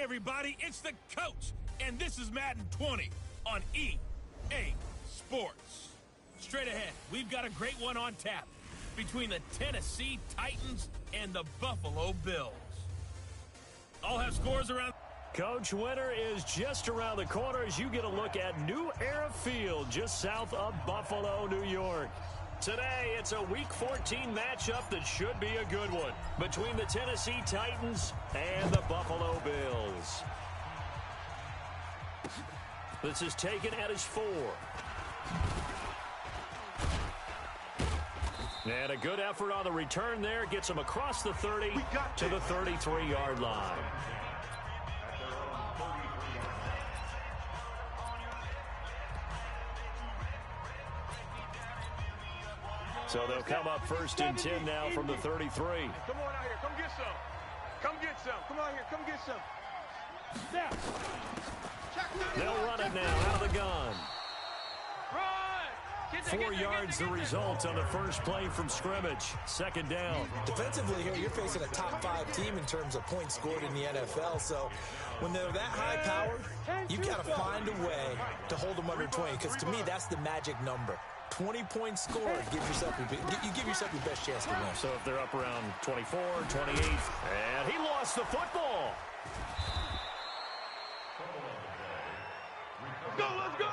everybody, it's the coach, and this is Madden 20 on EA Sports. Straight ahead, we've got a great one on tap between the Tennessee Titans and the Buffalo Bills. I'll have scores around. Coach, winter is just around the corner as you get a look at New Era Field just south of Buffalo, New York. Today, it's a Week 14 matchup that should be a good one between the Tennessee Titans and the Buffalo Bills. This is taken at his 4. And a good effort on the return there. Gets him across the 30 to the 33-yard line. So they'll come up first and 10 now from the 33. Come on out here. Come get some. Come get some. Come out here. Come get some. They'll run it now out of the gun. Run! 4 yards the result on the first play from scrimmage. Second down. Defensively here, you're facing a top 5 team in terms of points scored in the NFL. So when they're that high powered, you got to find a way to hold them under 20. Because to me, that's the magic number. 20 points scored, you give yourself your best chance to win. So if they're up around 24, 28, and he lost the football. Let's go!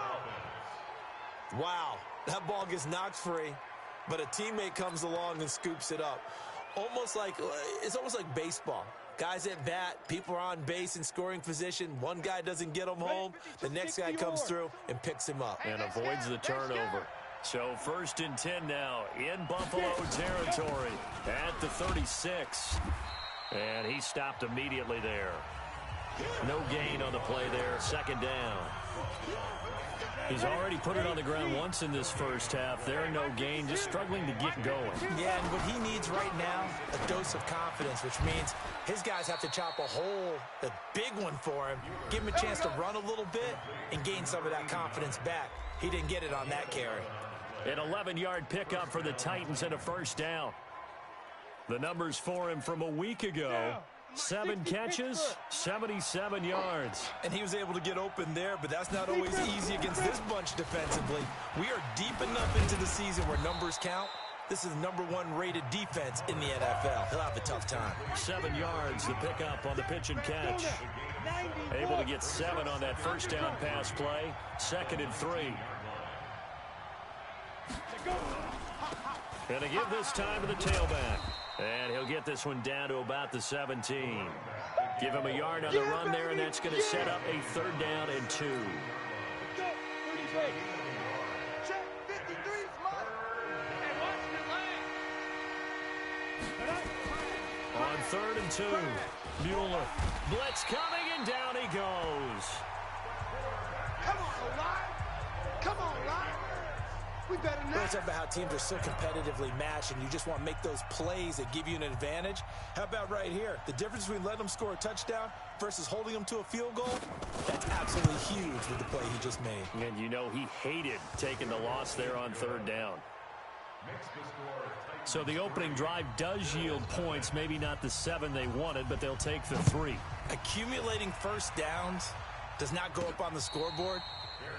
Wow, that ball gets knocked free, but a teammate comes along and scoops it up. It's almost like baseball. Guys at bat, people are on base in scoring position. One guy doesn't get him home. The next guy comes through and picks him up. And avoids the turnover. So first and 10 now in Buffalo territory at the 36. And he stopped immediately there. No gain on the play there. Second down. He's already put it on the ground once in this first half. There, no gain, just struggling to get going. Yeah, and what he needs right now, a dose of confidence, which means his guys have to chop a hole, a big one for him, give him a chance to run a little bit and gain some of that confidence back. He didn't get it on that carry. An 11-yard pickup for the Titans and a first down. The numbers for him from a week ago. 7 catches, 77 yards. And he was able to get open there, but that's not always easy against this bunch defensively. We are deep enough into the season where numbers count. This is #1 rated defense in the NFL. He'll have a tough time. 7 yards, the pickup on the pitch and catch. Able to get 7 on that first down pass play. Second and 3. Going to give this time to the tailback. And he'll get this one down to about the 17. Give him a yard on the run there, and that's going to set up a 3rd down and 2. On 3rd and 2, Mueller. Blitz coming, and down he goes. Come on, Line. Come on, Line. We better not. We're talking about how teams are so competitively matched, and you just want to make those plays that give you an advantage. How about right here? The difference between letting them score a touchdown versus holding them to a field goal, that's absolutely huge with the play he just made. And you know he hated taking the loss there on 3rd down. So the opening drive does yield points, maybe not the 7 they wanted, but they'll take the 3. Accumulating first downs does not go up on the scoreboard,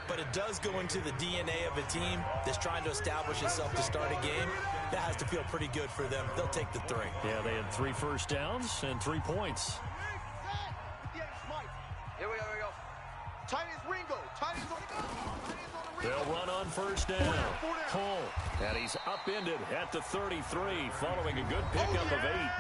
but it does go into the DNA of a team that's trying to establish itself to start a game. That has to feel pretty good for them. They'll take the 3. Yeah, they had 3 first downs and 3 points. Here we go. Titans Ringo. Titans on the go. They'll run on first down. Cole. And he's upended at the 33 following a good pickup of 8.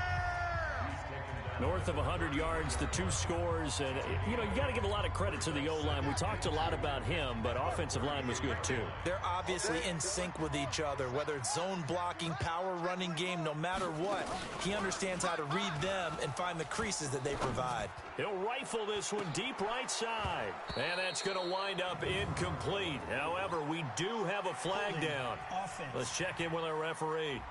North of 100 yards, the 2 scores. And, you know, you got to give a lot of credit to the O-line. We talked a lot about him, but offensive line was good, too. They're obviously in sync with each other, whether it's zone blocking, power running game, no matter what. He understands how to read them and find the creases that they provide. He'll rifle this one deep right side. And that's going to wind up incomplete. However, we do have a flag down. Let's check in with our referee.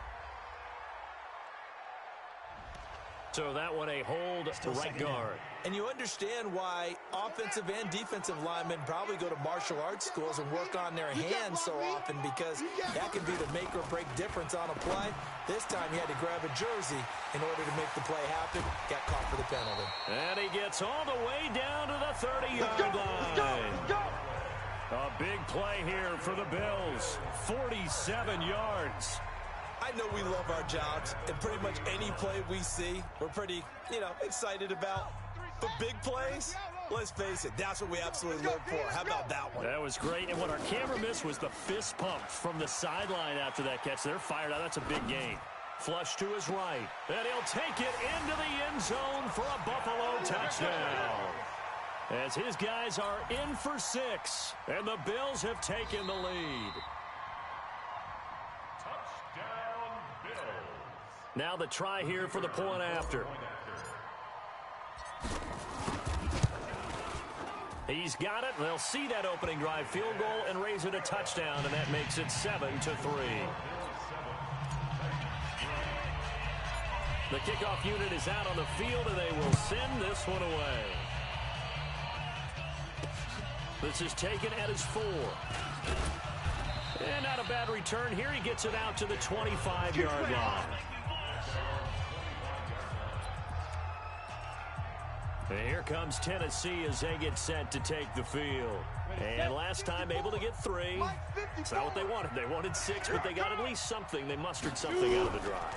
So that one a hold right guard. And you understand why offensive and defensive linemen probably go to martial arts schools and work on their hands so often, because that could be the make or break difference on a play. This time he had to grab a jersey in order to make the play happen. Got caught for the penalty. And he gets all the way down to the 30-yard line. Let's go. A big play here for the Bills. 47 yards. I know we love our jobs, and pretty much any play we see, we're pretty, excited about. But big plays, let's face it, that's what we absolutely live for. How about that one? That was great, and what our camera missed was the fist pump from the sideline after that catch. They're fired out. That's a big gain. Flush to his right, and he'll take it into the end zone for a Buffalo touchdown. As his guys are in for 6, and the Bills have taken the lead. Touchdown, Bills. Now the try here for the point after. He's got it. They'll see that opening drive field goal and raise it a touchdown, and that makes it 7-3. The kickoff unit is out on the field, and they will send this one away. This is taken at his 4. And not a bad return here. He gets it out to the 25-yard line. And here comes Tennessee as they get set to take the field. And last time able to get 3. That's not what they wanted. They wanted 6, but they got at least something. They mustered something out of the drive.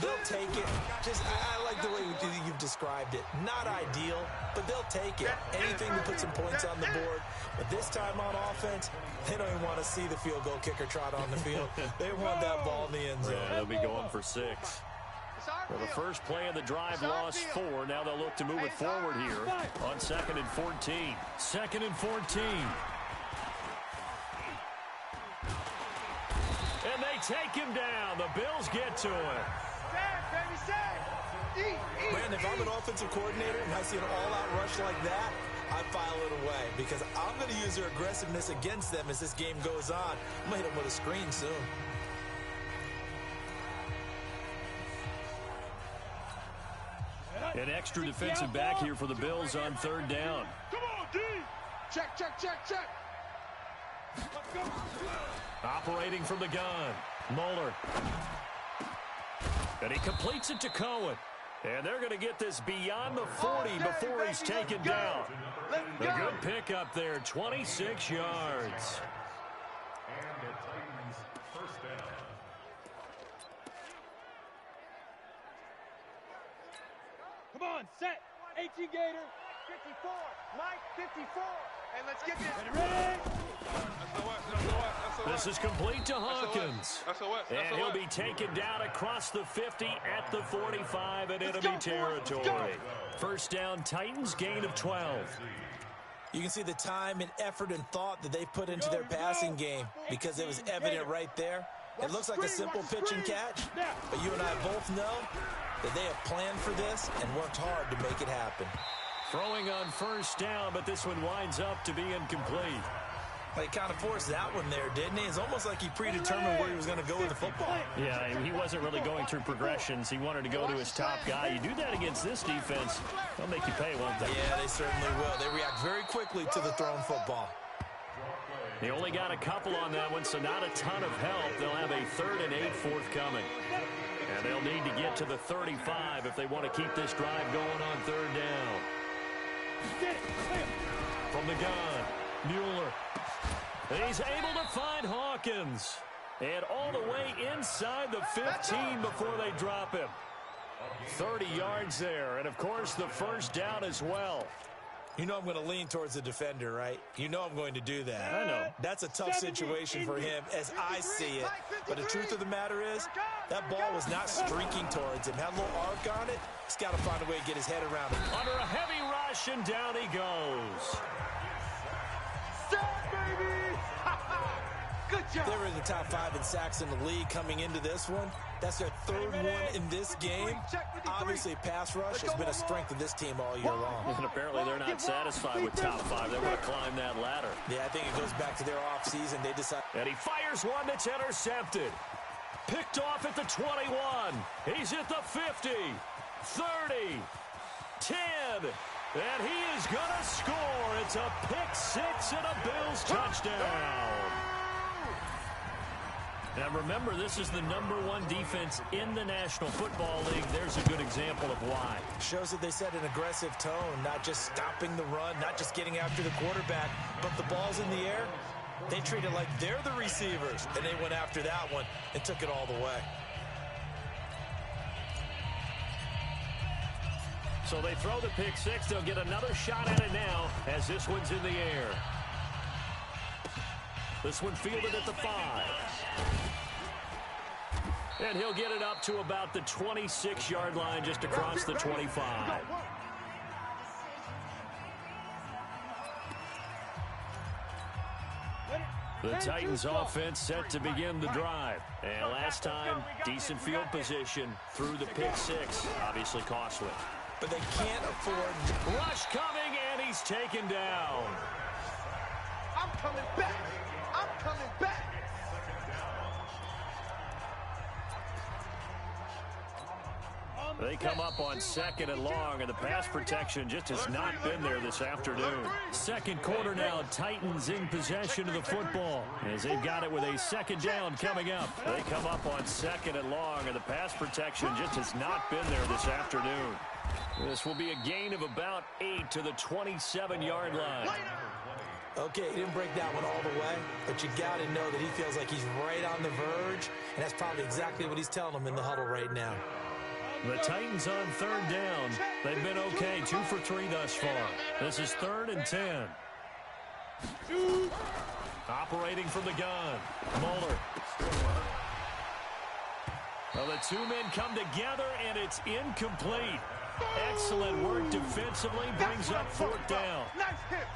They'll take it. I like the way you've described it. Not ideal, but they'll take it. Anything to put some points on the board. But this time on offense, they don't even want to see the field goal kicker trot on the field. They want that ball in the end zone. Yeah, they'll be going for 6. Well, the first play of the drive lost 4. Now they'll look to move it forward here on 2nd and 14. 2nd and 14. And they take him down. The Bills get to him. Man, if I'm an offensive coordinator and I see an all-out rush like that, I file it away, because I'm going to use their aggressiveness against them as this game goes on. I'm going to hit them with a screen soon. An extra defensive back here for the Bills on 3rd down. Come on, D. Check, check, check, check. Operating from the gun, Moeller. And he completes it to Cohen. And they're going to get this beyond the 40 before he's taken down. A good pickup there, 26 yards. And the Titans first down. Come on, set. 18 Gator. 54. Mike, 54. And let's get this. Ready? This is complete to Hawkins. And he'll be taken down across the 50 at the 45 in enemy territory. First down, Titans, gain of 12. You can see the time and effort and thought that they put into their passing game, because it was evident right there. It looks like a simple pitch and catch, but you and I both know that they have planned for this and worked hard to make it happen. Throwing on first down, but this one winds up to be incomplete. He kind of forced that one there, didn't he? It's almost like he predetermined where he was going to go with the football. Yeah, he wasn't really going through progressions. He wanted to go to his top guy. You do that against this defense, they'll make you pay, won't they? Yeah, they certainly will. They react very quickly to the thrown football. They only got a couple on that one, so not a ton of help. They'll have a 3rd and 8 forthcoming. And they'll need to get to the 35 if they want to keep this drive going on 3rd down. From the gun, Mueller. He's able to find Hawkins. And all the way inside the 15 before they drop him. 30 yards there, and of course the first down as well. You know I'm going to lean towards the defender, right? You know I'm going to do that. I know. That's a tough situation for him as I see it. But the truth of the matter is, that ball was not streaking towards him. Had a little arc on it. He's got to find a way to get his head around it. Under a heavy rush, and down he goes. Good job. They were in the top 5 in sacks in the league coming into this one. That's their 3rd one in this game. Obviously, pass rush has been a strength of this team all year long. And apparently they're not satisfied with top 5. They want to climb that ladder. Yeah, I think it goes back to their offseason. They decide. And he fires one that's intercepted. Picked off at the 21. He's at the 50. 30, 10, and he is going to score. It's a pick six and a Bills touchdown. And remember, this is the #1 defense in the National Football League. There's a good example of why. Shows that they set an aggressive tone, not just stopping the run, not just getting after the quarterback, but the ball's in the air. They treat it like they're the receivers, and they went after that one and took it all the way. So they throw the pick six. They'll get another shot at it now as this one's in the air. This one fielded at the 5. And he'll get it up to about the 26-yard line, just across the 25. The Titans offense set to begin the drive. And last time, decent field position through the pick six. Obviously costly. But they can't afford... Rush coming, and he's taken down. I'm coming back. I'm coming back. They come up on 2nd and long, and the pass protection just has not been there this afternoon. Second quarter now, Titans in possession of the football as they've got it with a 2nd down coming up. They come up on 2nd and long, and the pass protection just has not been there this afternoon. This will be a gain of about 8 to the 27-yard line. Okay, he didn't break that one all the way, but you got to know that he feels like he's right on the verge, and that's probably exactly what he's telling them in the huddle right now. The Titans on 3rd down. They've been okay, 2 for 3 thus far. This is 3rd and 10. Operating from the gun, Muller. Well, the two men come together, and it's incomplete. Excellent work defensively, brings up 4th down.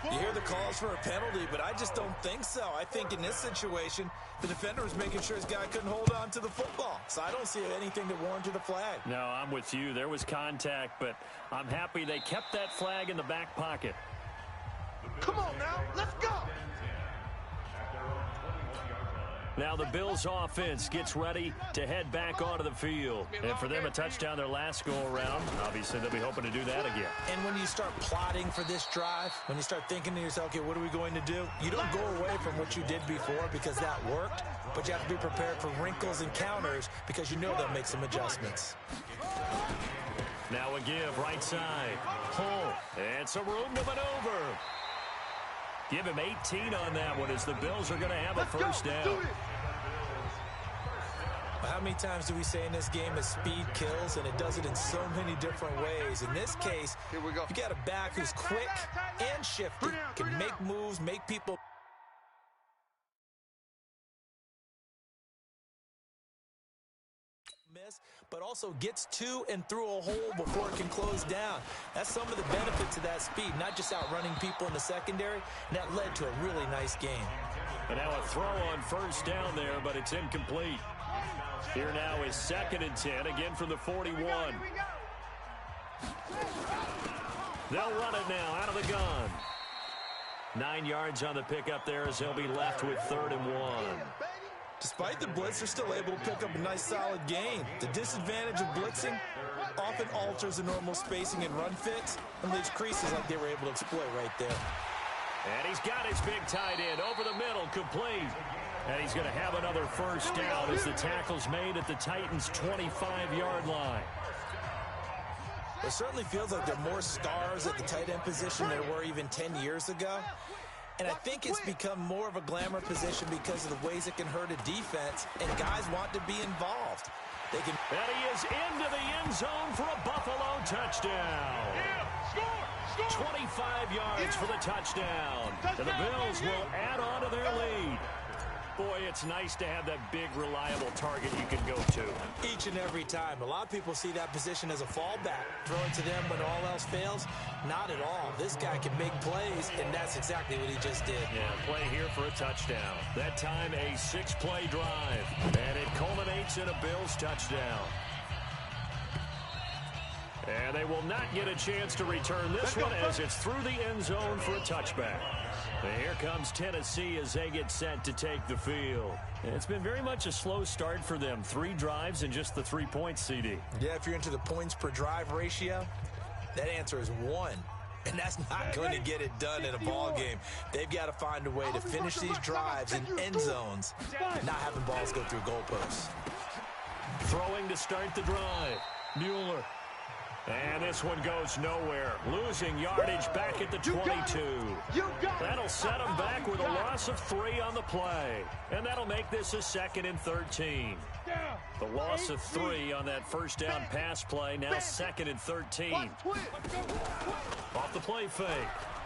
You hear the calls for a penalty, but I just don't think so. I think in this situation, the defender was making sure his guy couldn't hold on to the football. So I don't see anything that warranted a flag. No, I'm with you. There was contact, but I'm happy they kept that flag in the back pocket. Come on now, let's go. Now the Bills offense gets ready to head back onto the field. And for them, a touchdown their last go-around. Obviously, they'll be hoping to do that again. And when you start plotting for this drive, when you start thinking to yourself, okay, what are we going to do? You don't go away from what you did before because that worked, but you have to be prepared for wrinkles and counters because you know they'll make some adjustments. Now a give, right side. Pull, and some room to maneuver. Give him 18 on that one as the Bills are going to have a first down. How many times do we say in this game that speed kills, and it does it in so many different ways? In this case, you got a back who's quick and shifty, can make moves, make people miss, but also gets to and through a hole before it can close down. That's some of the benefits of that speed, not just outrunning people in the secondary, and that led to a really nice game. And now a throw on first down there, but it's incomplete. Here now is 2nd and 10, again from the 41. They'll run it now out of the gun. 9 yards on the pickup there as they'll be left with 3rd and 1. Despite the blitz, they're still able to pick up a nice solid gain. The disadvantage of blitzing often alters the normal spacing and run fits and leaves creases like they were able to exploit right there. And he's got his big tight end over the middle, complete. And he's going to have another first down as the tackle's made at the Titans' 25-yard line. It certainly feels like there are more stars at the tight end position than there were even 10 years ago. And I think it's become more of a glamour position because of the ways it can hurt a defense, and guys want to be involved. They can. And he is into the end zone for a Buffalo touchdown. 25 yards for the touchdown. And the Bills will add on to their lead. Boy, it's nice to have that big, reliable target you can go to. Each and every time. A lot of people see that position as a fallback. Throw it to them when all else fails. Not at all. This guy can make plays, and that's exactly what he just did. Yeah, play here for a touchdown. That time a 6-play drive. And it culminates in a Bills touchdown. And they will not get a chance to return this one as it's through the end zone for a touchback. And here comes Tennessee as they get set to take the field. It's been very much a slow start for them. 3 drives and just the 3 points, CD. Yeah, if you're into the points per drive ratio, that answer is 1. And that's not going to get it done in a ball game. They've got to find a way to finish these drives in end zones, not having balls go through goalposts. Throwing to start the drive. Mueller. And this one goes nowhere. Losing yardage back at the 22. That'll set them back with a loss of 3 on the play. And that'll make this a 2nd and 13. The loss of 3 on that first down pass play. Now 2nd and 13. Off the play fake.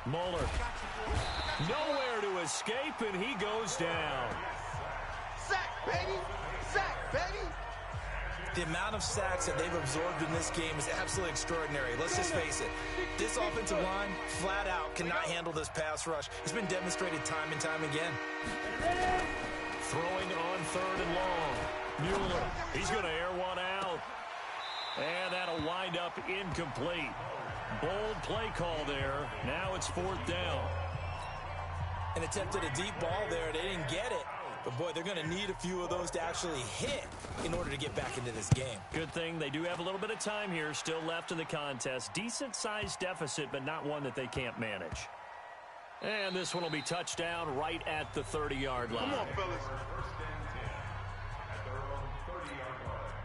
Mueller. Nowhere to escape, and he goes down. Sack, baby! Sack, baby! The amount of sacks that they've absorbed in this game is absolutely extraordinary. Let's just face it. This offensive line, flat out, cannot handle this pass rush. It's been demonstrated time and time again. Throwing on 3rd and long. Mueller, he's going to air one out. And that'll wind up incomplete. Bold play call there. Now it's 4th down. An attempt at a deep ball there. They didn't get it. But, boy, they're going to need a few of those to actually hit in order to get back into this game. Good thing they do have a little bit of time here still left in the contest. Decent-sized deficit, but not one that they can't manage. And this one will be touchdown right at the 30-yard line. Come on, fellas.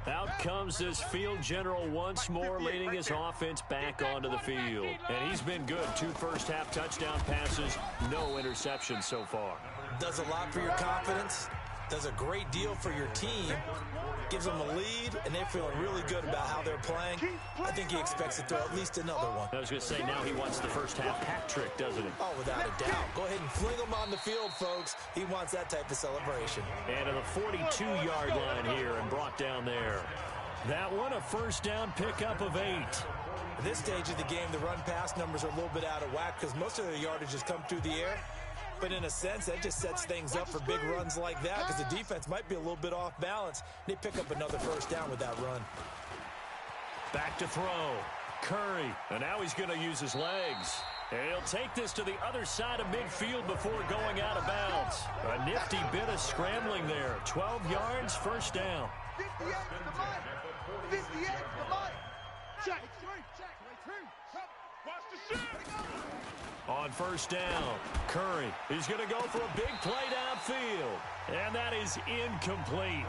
Out comes this field general once more, leading his offense back onto the field. And he's been good. 2 first-half touchdown passes, no interceptions so far. Does a lot for your confidence, does a great deal for your team, gives them a lead, and they're feeling really good about how they're playing. I think he expects to throw at least another one. I was going to say, now he wants the first-half hat trick, doesn't he? Oh, without a doubt. Go ahead and fling him on the field, folks. He wants that type of celebration. And to the 42-yard line here and brought down there. That one, a first down pickup of 8. At this stage of the game, the run-pass numbers are a little bit out of whack because most of their yardage has come through the air. But in a sense, that just sets things up for big runs like that because the defense might be a little bit off balance. They pick up another first down with that run. Back to throw. Curry. And now he's going to use his legs. And he'll take this to the other side of midfield before going out of bounds. A nifty bit of scrambling there. 12 yards, first down. 58 to Mike. 58 to Mike. Check. Watch the shot. On first down, Curry. He's going to go for a big play downfield. And that is incomplete.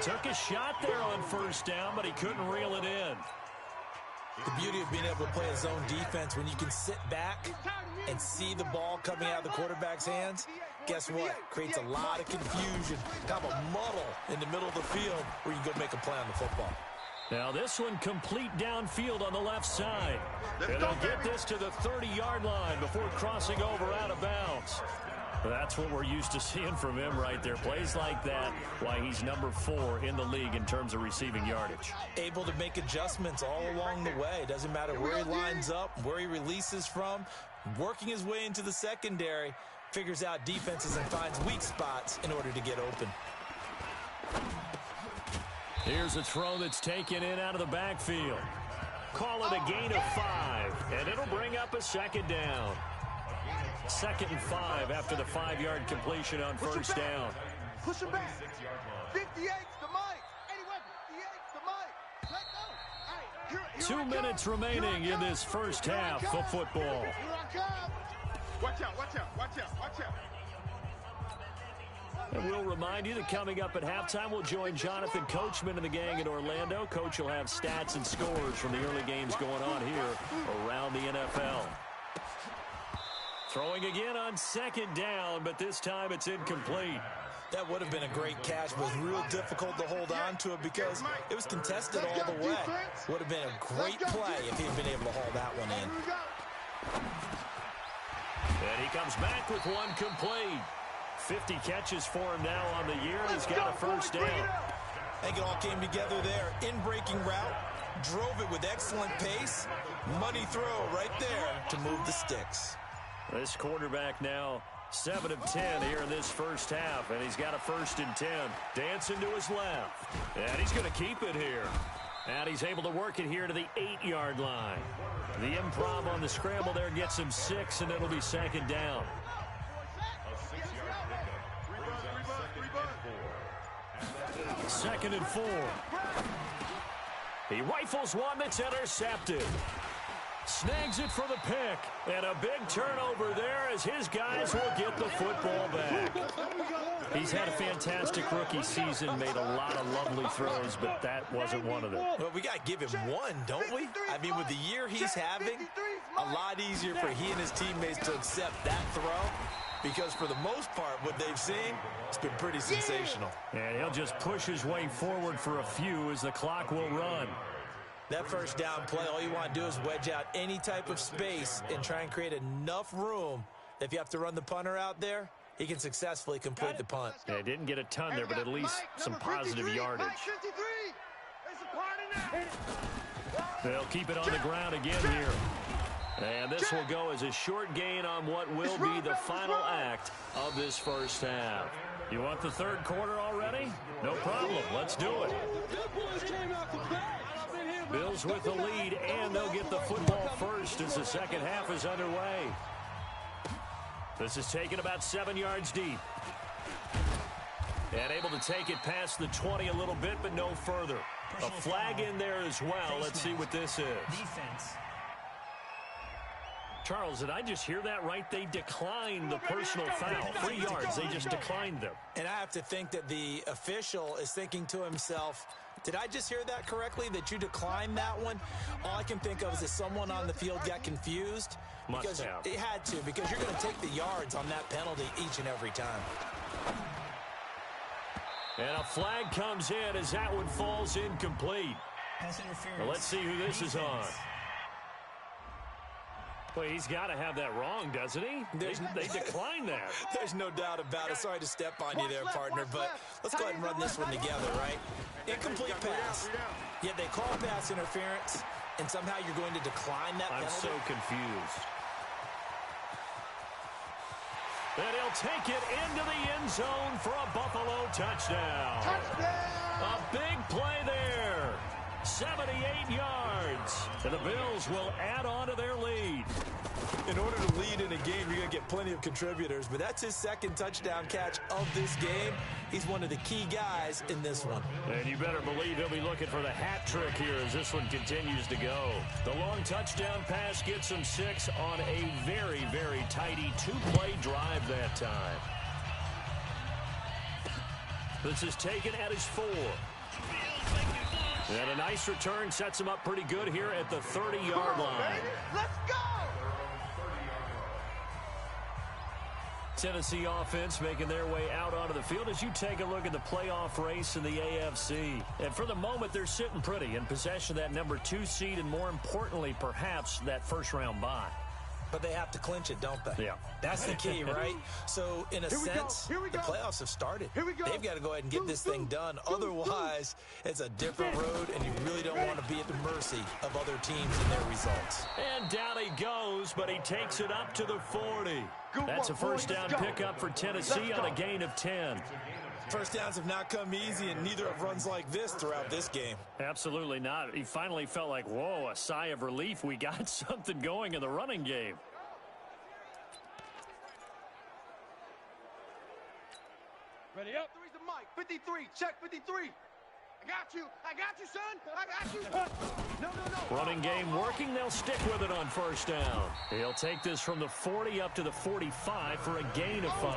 Took a shot there on first down, but he couldn't reel it in. The beauty of being able to play a zone defense when you can sit back and see the ball coming out of the quarterback's hands, guess what? Creates a lot of confusion, kind of a muddle in the middle of the field where you can go make a play on the football. Now this one complete downfield on the left side. And they'll get this to the 30-yard line before crossing over out of bounds. That's what we're used to seeing from him right there. Plays like that, why he's number 4 in the league in terms of receiving yardage. Able to make adjustments all along the way. Doesn't matter where he lines up, where he releases from. Working his way into the secondary, figures out defenses and finds weak spots in order to get open. Here's a throw that's taken in out of the backfield. Call it a gain of 5, and it'll bring up a second down. 2nd and 5 after the 5-yard completion on first down. Push him back. 58 to Mike. 58 to Mike. Let go. 2 minutes remaining in this first half of football. Here I come. Watch out, watch out, watch out, watch out. And we'll remind you that coming up at halftime, we'll join Jonathan Coachman and the gang in Orlando. Coach will have stats and scores from the early games going on here around the NFL. Throwing again on second down, but this time it's incomplete. That would have been a great catch, but it was real difficult to hold on to it because it was contested all the way. Would have been a great play if he had been able to haul that one in. And he comes back with one complete. 50 catches for him now on the year, and he's got a first down. I think it all came together there. In-breaking route, drove it with excellent pace. Money throw right there to move the sticks. This quarterback now 7 of 10 here in this first half, and he's got a 1st and 10. Dancing to his left, and he's going to keep it here. And he's able to work it here to the 8-yard line. The improv on the scramble there gets him 6, and it'll be second down. 2nd and 4. He rifles one that's intercepted. Snags it for the pick. And a big turnover there as his guys will get the football back. He's had a fantastic rookie season, made a lot of lovely throws, but that wasn't one of them. Well, we got to give him one, don't we? I mean, with the year he's having, a lot easier for he and his teammates to accept that throw, because for the most part, what they've seen, it's been pretty sensational. And he'll just push his way forward for a few as the clock will run. That first down play, all you want to do is wedge out any type of space and try and create enough room that if you have to run the punter out there, he can successfully complete the punt. Yeah, didn't get a ton there, but at least some positive yardage. They'll keep it on the ground again here. And this will go as a short gain on what will be the final act of this first half. You want the third quarter already? No problem. Let's do it. Bills with the lead, and they'll get the football first as the second half is underway. This is taken about 7 yards deep. And able to take it past the 20 a little bit, but no further. A flag in there as well. Let's see what this is. Defense. Charles, did I just hear that right? They declined the personal foul. 3 yards, they just declined them. And I have to think that the official is thinking to himself, did I just hear that correctly, that you declined that one? All I can think of is that someone on the field got confused. Must have. It had to, because you're going to take the yards on that penalty each and every time. And a flag comes in as that one falls incomplete. Pass interference. Well, let's see who this is on. Well, he's got to have that wrong, doesn't he? They declined that. There's no doubt about it. Sorry to step on you there, partner, but let's go ahead and run this one together, right? Incomplete pass. Yet they call pass interference, and somehow you're going to decline that penalty? I'm so confused. And he'll take it into the end zone for a Buffalo touchdown. A big play there. 78 yards. And the Bills will add on to their lead. In order to lead in a game, you're going to get plenty of contributors, but that's his second touchdown catch of this game. He's one of the key guys in this one. And you better believe he'll be looking for the hat trick here as this one continues to go. The long touchdown pass gets him 6 on a very, very tidy 2-play drive that time. This is taken at his 4. And a nice return sets him up pretty good here at the 30-yard line. Let's go! Tennessee offense making their way out onto the field as you take a look at the playoff race in the AFC. And for the moment, they're sitting pretty in possession of that number 2 seed and, more importantly, perhaps that first-round bye. But they have to clinch it, don't they? Yeah. That's the key, right? So, in a sense, the playoffs have started. They've got to go ahead and get this thing done. Otherwise, it's a different road, and you really don't want to be at the mercy of other teams and their results. And down he goes, but he takes it up to the 40. That's a first down pickup for Tennessee on a gain of 10. First downs have not come easy, and neither have runs like this throughout this game. Absolutely not. He finally felt like, whoa, a sigh of relief. We got something going in the running game. Ready up. Three's the mic. 53. Check 53. I got you, son. I got you. No. Running game working. They'll stick with it on first down. He'll take this from the 40 up to the 45 for a gain of 5.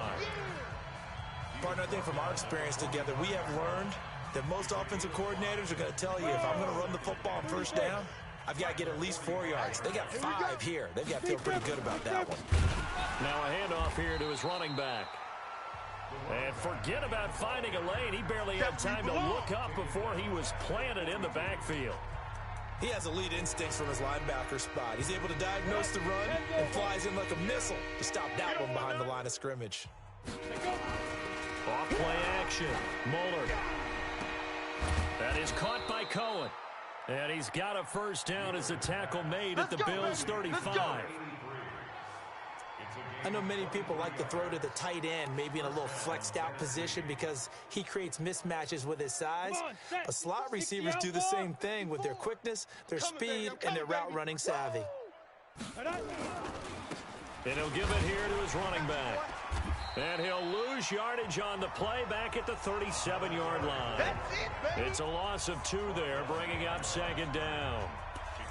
Partner, I think from our experience together, we have learned that most offensive coordinators are going to tell you, if I'm going to run the football on first down, I've got to get at least 4 yards. They got 5 here. They've got to feel pretty good about that one. Now a handoff here to his running back. And forget about finding a lane. He barely had time to look up before he was planted in the backfield. He has elite instincts from his linebacker spot. He's able to diagnose the run and flies in like a missile to stop that one behind the line of scrimmage. Off-play action. Muller. That is caught by Cohen. And he's got a first down as the tackle made at the Bills' 35. I know many people like to throw to the tight end, maybe in a little flexed out position because he creates mismatches with his size. But slot receivers do the same thing with their quickness, their speed, and their route running savvy. And he'll give it here to his running back. And he'll lose yardage on the play back at the 37-yard line. That's it, baby. It's a loss of 2 there, bringing up 2nd down.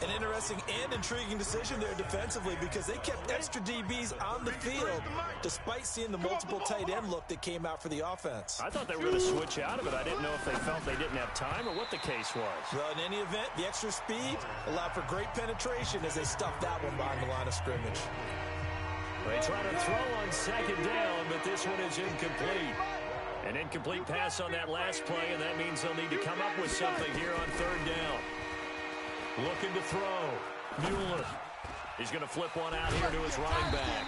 An interesting and intriguing decision there defensively because they kept extra DBs on the field despite seeing the multiple tight end look that came out for the offense. I thought they were going to switch out of it. I didn't know if they felt they didn't have time or what the case was. Well, in any event, the extra speed allowed for great penetration as they stuffed that one behind the line of scrimmage. They try to throw on 2nd down, but this one is incomplete. An incomplete pass on that last play, and that means they'll need to come up with something here on 3rd down. Looking to throw. Mueller. He's going to flip one out here to his running back.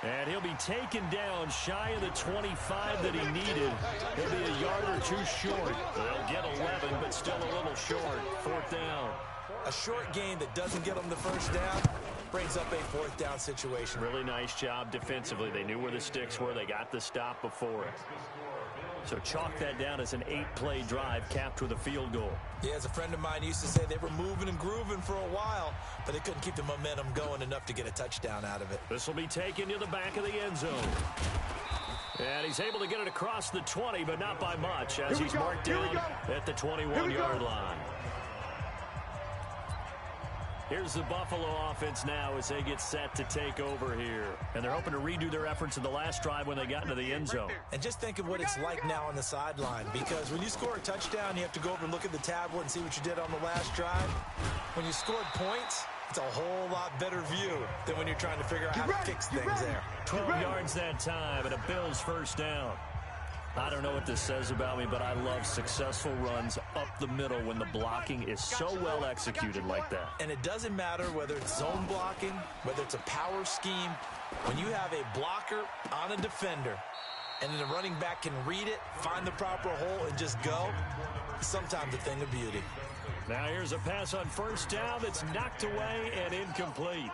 And he'll be taken down shy of the 25 that he needed. He'll be a yard or 2 short. They'll get 11, but still a little short. 4th down. A short gain that doesn't get them the 1st down brings up a 4th down situation. Really nice job defensively. They knew where the sticks were. They got the stop before it. So chalk that down as an 8-play drive capped with a field goal. Yeah, as a friend of mine used to say, they were moving and grooving for a while, but they couldn't keep the momentum going enough to get a touchdown out of it. This will be taken to the back of the end zone. And he's able to get it across the 20, but not by much, as he's marked down at the 21-yard line. Here's the Buffalo offense now as they get set to take over here. And they're hoping to redo their efforts in the last drive when they got into the end zone. And just think of what it's like now on the sideline, because when you score a touchdown, you have to go over and look at the tablet and see what you did on the last drive. When you scored points, it's a whole lot better view than when you're trying to figure out how to fix things there. 12 yards that time, and a Bills 1st down. I don't know what this says about me, but I love successful runs up the middle when the blocking is so well executed like that. And it doesn't matter whether it's zone blocking, whether it's a power scheme. When you have a blocker on a defender and then the running back can read it, find the proper hole, and just go, sometimes a thing of beauty. Now here's a pass on 1st down that's knocked away and incomplete.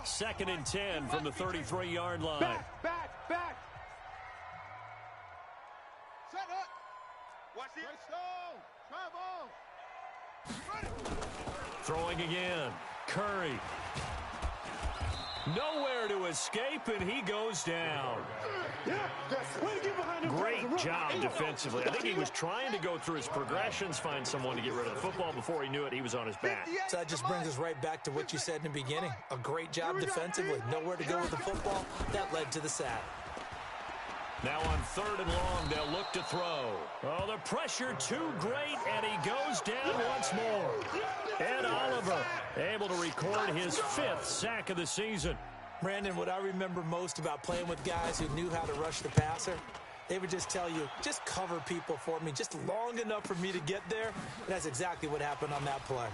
2nd and 10 from the 33-yard line. Back. Set up. Watch this. Throwing again. Curry. Nowhere to escape, and he goes down. Great job defensively. I think he was trying to go through his progressions, find someone to get rid of the football. Before he knew it, he was on his back. So that just brings us right back to what you said in the beginning. A great job defensively. Nowhere to go with the football. That led to the sack. Now on 3rd and long, they'll look to throw. Oh, the pressure too great, and he goes down once more. Ed Oliver able to record his 5th sack of the season. Brandon, what I remember most about playing with guys who knew how to rush the passer, they would just tell you, just cover people for me, just long enough for me to get there. And that's exactly what happened on that play.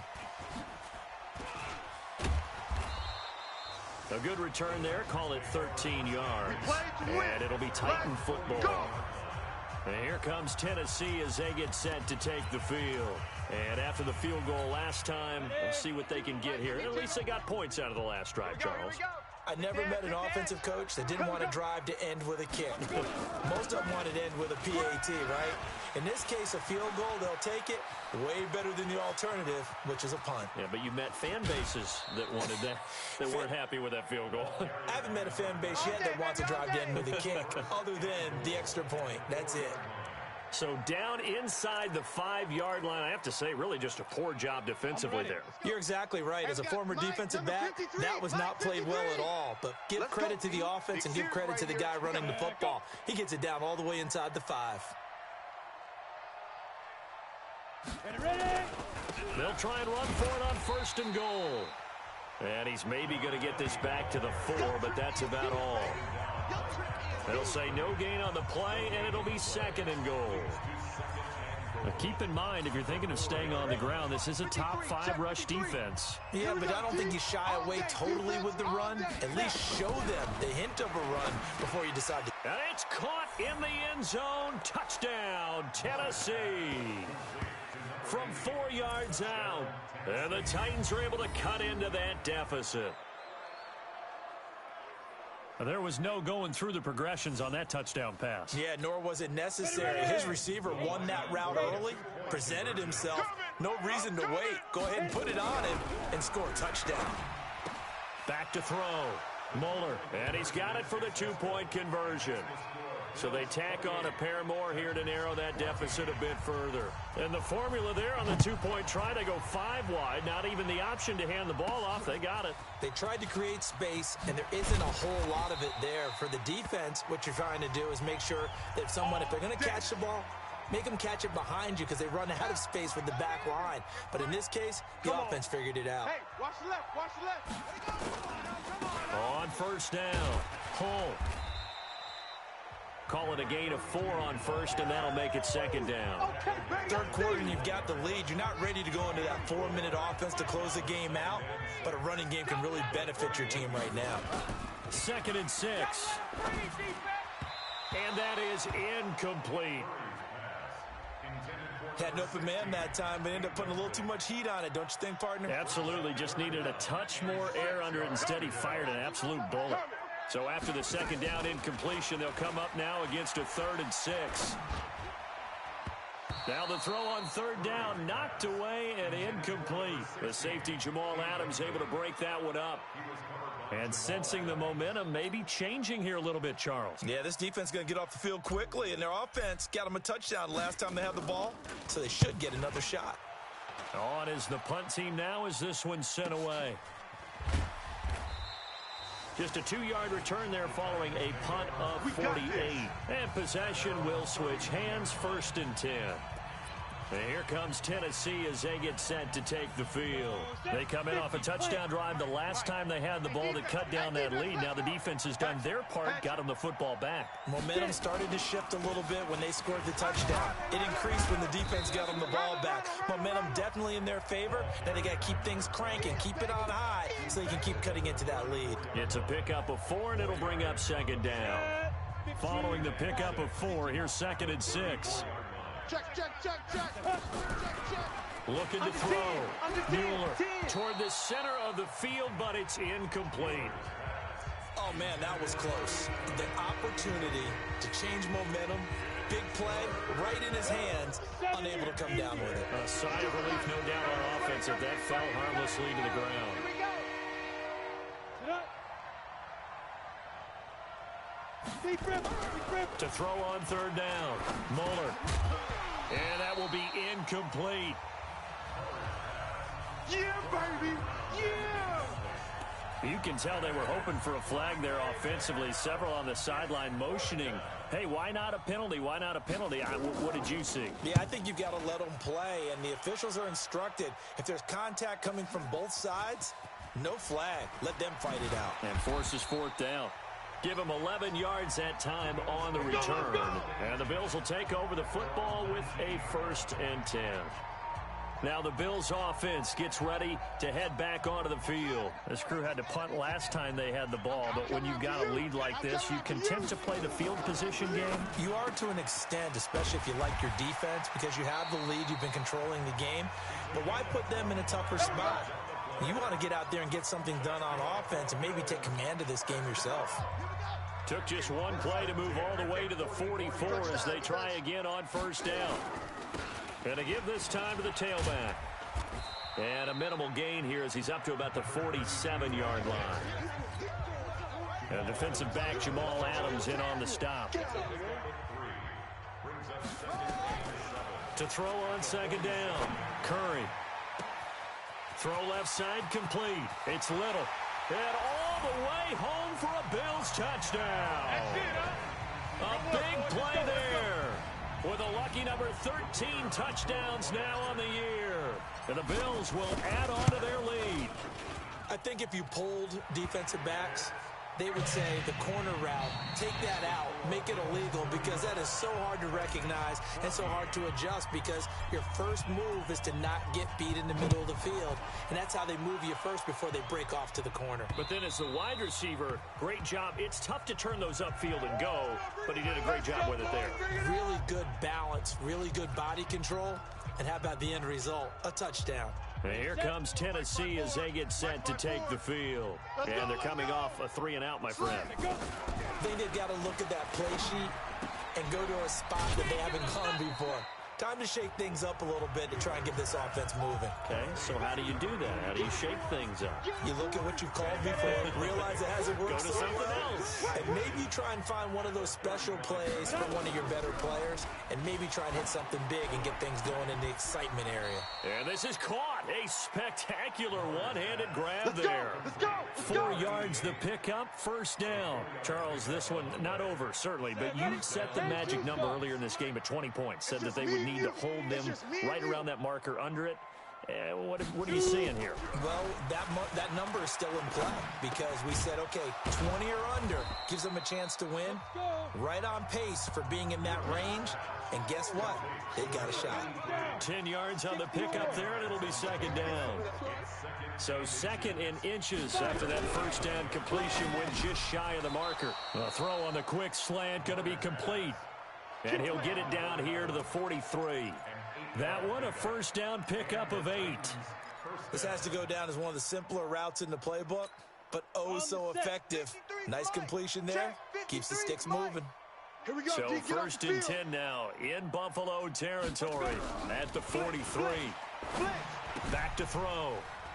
A good return there. Call it 13 yards. And it'll be Titan football. And here comes Tennessee as they get set to take the field. And after the field goal last time, we'll see what they can get here. At least they got points out of the last drive, Charles. I never met an offensive coach that didn't want to drive to end with a kick. Most of them wanted to end with a PAT, right? In this case, a field goal, they'll take it. Way better than the alternative, which is a punt. Yeah, but you met fan bases that wanted that, that weren't happy with that field goal. I haven't met a fan base yet that wants to drive to end with a kick, other than the extra point. That's it. So down inside the 5-yard line, I have to say, really just a poor job defensively there. You're exactly right. As a former defensive back, that was not played well at all. But give credit to the offense and give credit to the guy running the football. He gets it down all the way inside the 5. They'll try and run for it on 1st and goal. And he's maybe going to get this back to the 4, but that's about all. They'll say no gain on the play, and it'll be 2nd and goal. Now keep in mind, if you're thinking of staying on the ground, this is a top 5 rush defense. Yeah, but I don't think you shy away totally with the run. At least show them the hint of a run before you decide to. And it's caught in the end zone. Touchdown, Tennessee. From 4 yards out. And the Titans are able to cut into that deficit. There was no going through the progressions on that touchdown pass. Yeah, nor was it necessary. His receiver won that route early, presented himself. No reason to wait. Go ahead and put it on him and score a touchdown. Back to throw. Moeller, and he's got it for the two-point conversion. So they tack on a pair more here to narrow that deficit a bit further. And the formula there on the two-point try, they go 5 wide. Not even the option to hand the ball off. They got it. They tried to create space, and there isn't a whole lot of it there. For the defense, what you're trying to do is make sure that if they're going to catch the ball, make them catch it behind you because they run out of space with the back line. But in this case, the offense figured it out. Hey, watch the left, watch the left. On first down, Hull. Call it a gain of 4 on first, and that'll make it second down. Third quarter, and you've got the lead. You're not ready to go into that 4-minute offense to close the game out, but a running game can really benefit your team right now. 2nd and 6. And that is incomplete. Had an open man that time, but ended up putting a little too much heat on it, don't you think, partner? Absolutely. Just needed a touch more air under it. Instead, he fired an absolute bullet. So after the second down incompletion, they'll come up now against a 3rd and 6. Now the throw on 3rd down, knocked away and incomplete. The safety Jamal Adams able to break that one up. And sensing the momentum maybe changing here a little bit, Charles. Yeah, this defense is going to get off the field quickly, and their offense got them a touchdown last time they had the ball, so they should get another shot. On is the punt team now as this one's sent away. Just a 2-yard return there following a punt of 48. And possession will switch hands, 1st and 10. And here comes Tennessee as they get set to take the field. They come in off a touchdown drive the last time they had the ball to cut down that lead. Now the defense has done their part, got them the football back. Momentum started to shift a little bit when they scored the touchdown. It increased when the defense got them the ball back. Momentum definitely in their favor. Now they got to keep things cranking, keep it on high so they can keep cutting into that lead. It's a pickup of 4, and it'll bring up 2nd down. Following the pickup of 4, here's 2nd and 6. Check. Looking to throw. Mueller toward the center of the field, but it's incomplete. Oh, man, that was close. The opportunity to change momentum, big play, right in his hands, unable to come down with it. A sigh of relief, no doubt, on offense if that fell harmlessly to the ground. To throw on 3rd down. Mueller. And that will be incomplete. Yeah, baby! Yeah! You can tell they were hoping for a flag there offensively. Several on the sideline motioning. Hey, why not a penalty? Why not a penalty? What did you see? Yeah, I think you've got to let them play, and the officials are instructed. If there's contact coming from both sides, no flag. Let them fight it out. And forces 4th down. Give them 11 yards that time on the return. And the Bills will take over the football with a 1st and 10. Now the Bills offense gets ready to head back onto the field. This crew had to punt last time they had the ball, but when you've got a lead like this, you can tend to play the field position game. You are to an extent, especially if you like your defense, because you have the lead, you've been controlling the game. But why put them in a tougher spot? You want to get out there and get something done on offense and maybe take command of this game yourself. Took just one play to move all the way to the 44 as they try again on 1st down. And to give this time to the tailback. And a minimal gain here as he's up to about the 47-yard line. And defensive back Jamal Adams in on the stop. To throw on 2nd down. Curry. Throw left side complete. It's Little. And all the way home for a Bills touchdown. A big play there. With a lucky number 13 touchdowns now on the year. And the Bills will add on to their lead. I think if you polled defensive backs, they would say the corner route, take that out, make it illegal, because that is so hard to recognize and so hard to adjust, because your first move is to not get beat in the middle of the field. And that's how they move you first before they break off to the corner. But then as the wide receiver, great job. It's tough to turn those upfield and go, but he did a great job with it there. Really good balance, really good body control. And how about the end result? A touchdown. And here comes Tennessee as they get set to take the field. And they're coming off a 3-and-out, my friend. I think they've got to look at that play sheet and go to a spot that they haven't gone before. Time to shake things up a little bit to try and get this offense moving. Okay, so how do you do that? How do you shake things up? You look at what you've called me for, realize it hasn't worked Go to so something well, else. and maybe you try and find one of those special plays for one of your better players, and maybe try and hit something big and get things going in the excitement area. And this is caught. A spectacular one-handed grab there. Let's go. 4 yards the pickup, first down. Charles, this one not over, certainly, but you set the magic number earlier in this game at 20 points. Said that they would need to hold them right around that marker under it. What are you seeing here? Well, that number is still in play because we said, okay, 20 or under gives them a chance to win. Right on pace for being in that range. And guess what? They got a shot. 10 yards on the pickup there, and it'll be second down. So second in inches after that first down completion went just shy of the marker. A throw on the quick slant going to be complete. And he'll get it down here to the 43. That one, a first down pickup of 8. This has to go down as one of the simpler routes in the playbook, but oh so effective. Nice completion there. Keeps the sticks moving. So first and 10 now in Buffalo territory at the 43. Back to throw.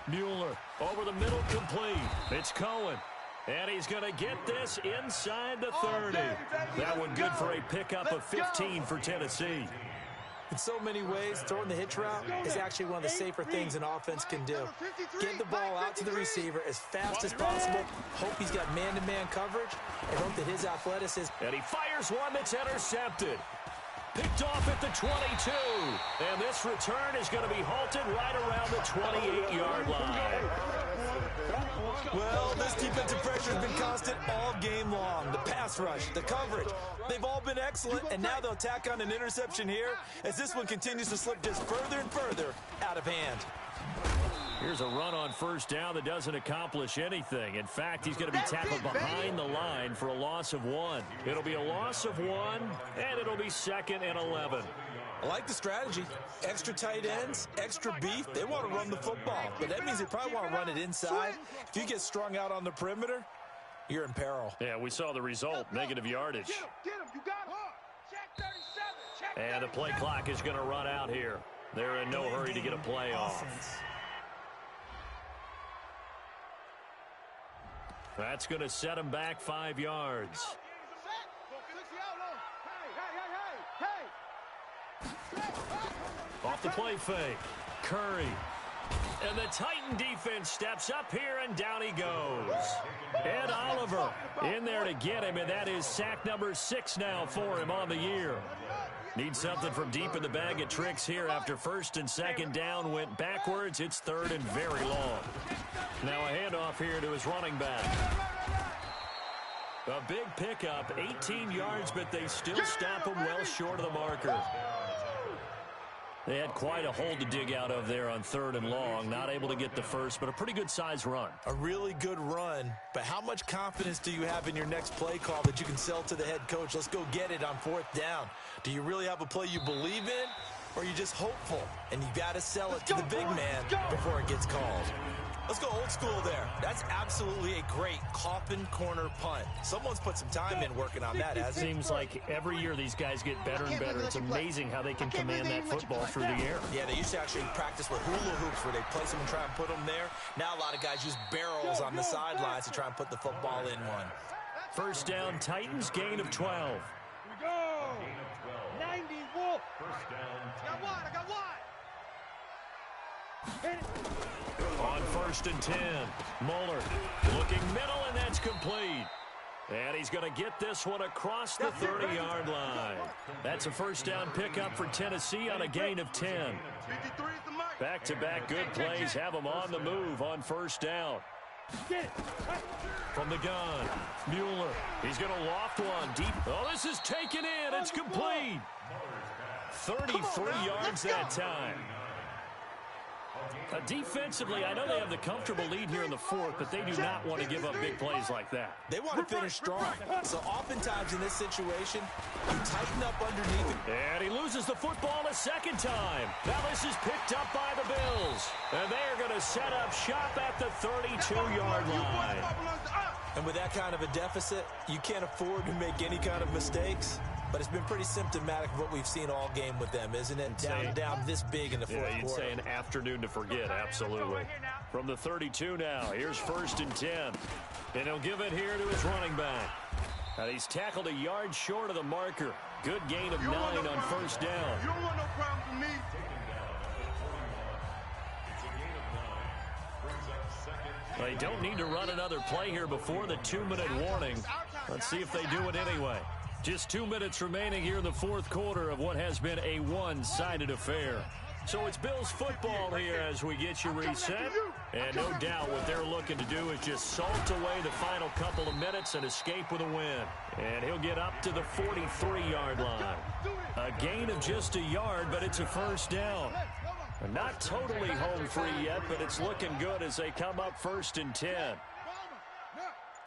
Mueller over the middle, complete. It's Cohen. And he's going to get this inside the 30. That one good for a pickup of 15 for Tennessee. In so many ways, throwing the hitch route is actually one of the safer things an offense can do. Get the ball out to the receiver as fast as possible, hope he's got man-to-man coverage, and hope that his athleticism... And he fires one that's intercepted. Picked off at the 22. And this return is going to be halted right around the 28-yard line. Well, this defensive pressure has been constant all game long. The pass rush, the coverage, they've all been excellent, and now they'll tack on an interception here as this one continues to slip just further and further out of hand. Here's a run on first down that doesn't accomplish anything. In fact, he's going to be tackled behind the line for a loss of 1. It'll be a loss of 1, and it'll be second and 11. I like the strategy. Extra tight ends, extra beef. They want to run the football, but that means they probably want to run it inside. If you get strung out on the perimeter, you're in peril. Yeah, we saw the result, negative yardage. Get him, you got him. Check 37, And the play clock is going to run out here. They're in no hurry to get a play off. That's going to set him back 5 yards. Off the play fake. Curry. And the Titan defense steps up here, and down he goes. Ed Oliver in there to get him, and that is sack number 6 now for him on the year. Needs something from deep in the bag of tricks here after first and second down went backwards. It's third and very long. Now a handoff here to his running back. A big pickup, 18 yards, but they still stop him well short of the marker. They had quite a hole to dig out of there on third and long. Not able to get the first, but a pretty good-sized run. A really good run, but how much confidence do you have in your next play call that you can sell to the head coach? Let's go get it on fourth down. Do you really have a play you believe in, or are you just hopeful? And you got to sell it to the big man before it gets called. Let's go old school there. That's absolutely a great coffin corner punt. Someone's put some time in working on that, hasn't it? Seems like every year these guys get better and better. It's amazing how they can command that football through the air. Yeah, they used to actually practice with hula hoops where they place them and try and put them there. Now a lot of guys use barrels on the sidelines to try and put the football in one. First down, Titans, gain of 12. Here we go. 90 Wolf. First down. I got one. Hit it. On first and 10, Mueller looking middle, and that's complete. And he's going to get this one across the 30-yard line. That's a first down pickup for Tennessee on a gain of 10. 53 is the mic. Back-to-back good plays have him on the move on first down. Get it. From the gun, Mueller. He's going to loft one deep. Oh, this is taken in. It's complete. 33 yards that time. Defensively, I know they have the comfortable lead here in the fourth, but they do not want to give up big plays like that. They want to finish strong. So oftentimes in this situation, you tighten up underneath it. And he loses the football a second time. Now this is picked up by the Bills. And they're going to set up shop at the 32-yard line. And with that kind of a deficit, you can't afford to make any kind of mistakes. but it's been pretty symptomatic of what we've seen all game with them, isn't it? Down this big in the fourth quarter. You'd say an afternoon to forget, absolutely. From the 32 now, here's 1st and 10. And he'll give it here to his running back. And he's tackled a yard short of the marker. Good gain of 9 on 1st down. You don't want no problem with me. They don't need to run another play here before the 2-minute warning. Let's see if they do it anyway. Just 2 minutes remaining here in the fourth quarter of what has been a one-sided affair. So it's Bills football here as we get you reset. And no doubt what they're looking to do is just salt away the final couple of minutes and escape with a win. And he'll get up to the 43-yard line. A gain of just a yard, but it's a 1st down. Not totally home free yet, but it's looking good as they come up 1st and 10.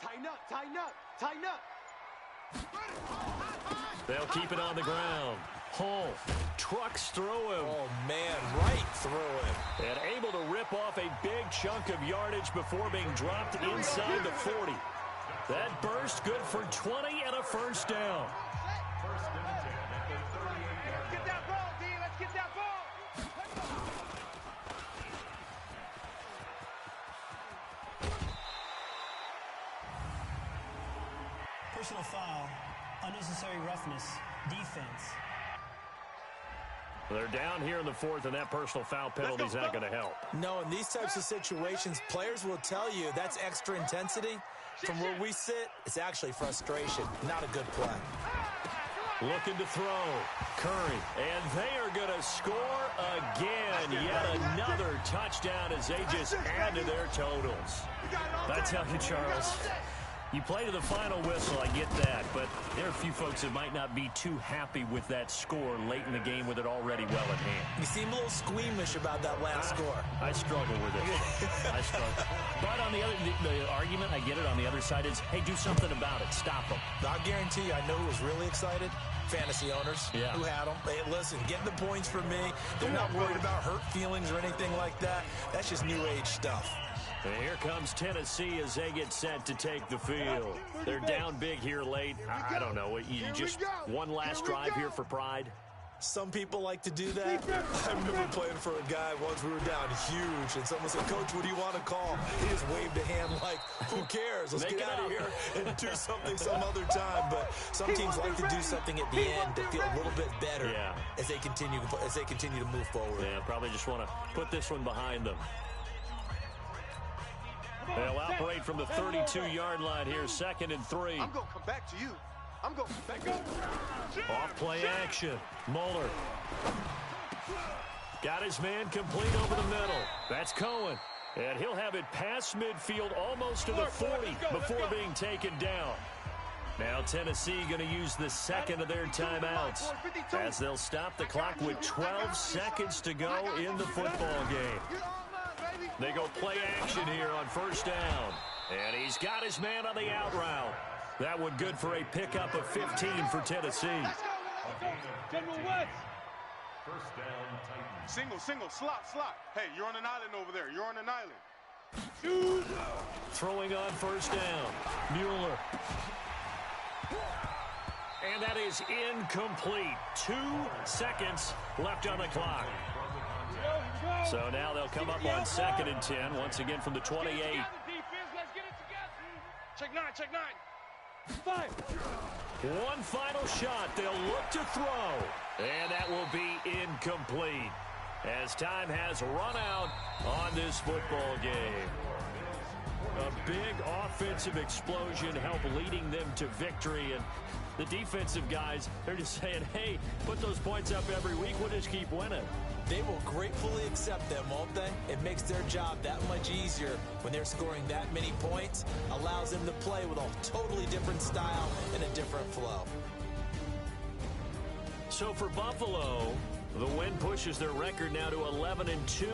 Tighten up, tighten up, tighten up. They'll keep it on the ground. Hull trucks through him. Oh, man, right through him. And able to rip off a big chunk of yardage before being dropped inside the 40. That burst good for 20 and a 1st down. Get that ball, D. Let's get that ball. Personal foul, unnecessary roughness, defense. They're down here in the 4th, and that personal foul penalty is not going to help. No, in these types of situations, players will tell you that's extra intensity. From where we sit, it's actually frustration, not a good play. Looking to throw. Curry. And they are going to score again. Yet another touchdown as they just add to their totals. I tell you, Charles, you play to the final whistle, I get that, but there are a few folks that might not be too happy with that score late in the game with it already well at hand. You seem a little squeamish about that last score. I struggle with it. I struggle. But on the argument, I get it, on the other side is, hey, do something about it. Stop them. I'll guarantee you, I know who was really excited. Fantasy owners who had them. Hey, listen, get the points for me. They're not worried about hurt feelings or anything like that. That's just new age stuff. And here comes Tennessee as they get set to take the field. They're down big here late. I don't know. You just one last drive here for pride? Some people like to do that. I remember playing for a guy once. We were down huge, and someone said, "Coach, what do you want to call?" He just waved a hand like, "Who cares? Let's get out of here and do something some other time." But some teams like to do something at the end to feel a little bit better as they continue to move forward. Yeah, probably just want to put this one behind them. They'll operate from the 32-yard line here, 2nd and 3. I'm going to come back to you. I'm going back up. Off play action. Moeller. Got his man complete over the middle. That's Cohen. And he'll have it past midfield almost to the 40 before being taken down. Now Tennessee going to use the second of their timeouts as they'll stop the clock with 12 seconds to go in the football game. They go play action here on 1st down. And he's got his man on the out route. That one good for a pickup of 15 for Tennessee. General West. 1st down, Titans. Single, slot. Hey, you're on an island over there. You're on an island. Throwing on 1st down. Mueller. And that is incomplete. 2 seconds left on the clock. So now they'll come up on 2nd and 10, once again from the 28. Let's get it together. Check 9. 5. One final shot. They'll look to throw. And that will be incomplete as time has run out on this football game. A big offensive explosion helped leading them to victory. And the defensive guys, they're just saying, hey, put those points up every week. We'll just keep winning. They will gratefully accept them, won't they? It makes their job that much easier when they're scoring that many points. Allows them to play with a totally different style and a different flow. So for Buffalo, the win pushes their record now to 11-2.